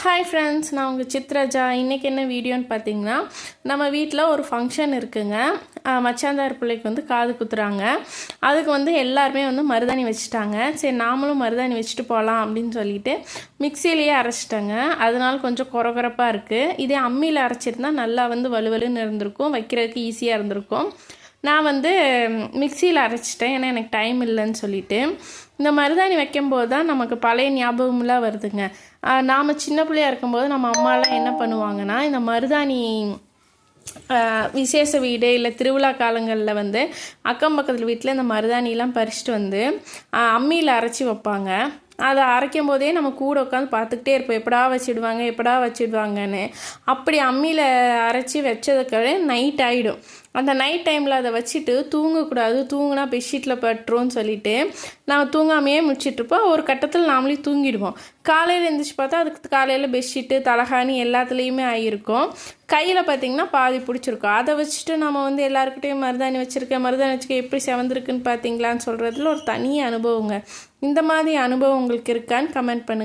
Hi friends, நான் உங்கள் சித்ரஜா. இன்றைக்கி என்ன வீடியோன்னு பார்த்தீங்கன்னா, நம்ம வீட்டில் ஒரு ஃபங்க்ஷன் இருக்குங்க. மச்சாந்தார் பிள்ளைக்கு வந்து காது குத்துறாங்க. அதுக்கு வந்து எல்லாருமே வந்து மருதாணி வச்சுட்டாங்க. சரி, நாமளும் மருதாணி வச்சுட்டு போகலாம் அப்படின்னு சொல்லிட்டு மிக்சியிலேயே அரைச்சிட்டாங்க. அதனால கொஞ்சம் குறகுறப்பாக இருக்குது. இதே அம்மியில் அரைச்சிருந்தா நல்லா வந்து வலுவலுன்னு இருந்திருக்கும், வைக்கிறதுக்கு ஈஸியாக இருந்திருக்கும். நான் வந்து மிக்சியில் அரைச்சிட்டேன், ஏன்னா எனக்கு டைம் இல்லைன்னு சொல்லிட்டு. இந்த மருதாணி வைக்கும்போது தான் நமக்கு பழைய ஞாபகம்லாம் வருதுங்க. நாம் சின்ன பிள்ளையாக இருக்கும்போது நம்ம அம்மாலாம் என்ன பண்ணுவாங்கன்னா, இந்த மருதாணி விசேஷ வீடு இல்லை திருவிழா காலங்களில் வந்து அக்கம் பக்கத்தில் வீட்டில் இந்த மருதாணிலாம் பறிச்சுட்டு வந்து அம்மியில் அரைச்சி வைப்பாங்க. அதை அரைக்கும் போதே நம்ம கூட உட்காந்து பார்த்துக்கிட்டே இருப்போம், எப்படா வச்சிடுவாங்கன்னு. அப்படி அம்மியில் அரைச்சி வச்சதுக்கு நைட் ஆகிடும். அந்த நைட் டைமில் அதை வச்சுட்டு தூங்கக்கூடாது, தூங்கினா பெட்ஷீட்டில் பட்டுருன்னு சொல்லிட்டு நம்ம தூங்காமையே முடிச்சிட்ருப்போம். ஒரு கட்டத்தில் நாமளே தூங்கிடுவோம். காலையில் எழுந்திரிச்சு பார்த்தா அதுக்கு காலையில் பெட்ஷீட்டு தலகாணி எல்லாத்துலேயுமே ஆகியிருக்கும். கையில் பார்த்திங்கன்னா பாதி பிடிச்சிருக்கும். அதை வச்சுட்டு நம்ம வந்து எல்லாருக்கிட்டையும் மருதாணி வச்சுருக்க எப்படி செவந்திருக்குன்னு பார்த்தீங்களான்னு சொல்கிறதுல ஒரு தனி அனுபவங்க. இந்த மாதிரி அனுபவம் உங்களுக்கு இருக்கான்னு கமெண்ட் பண்ணுங்கள்.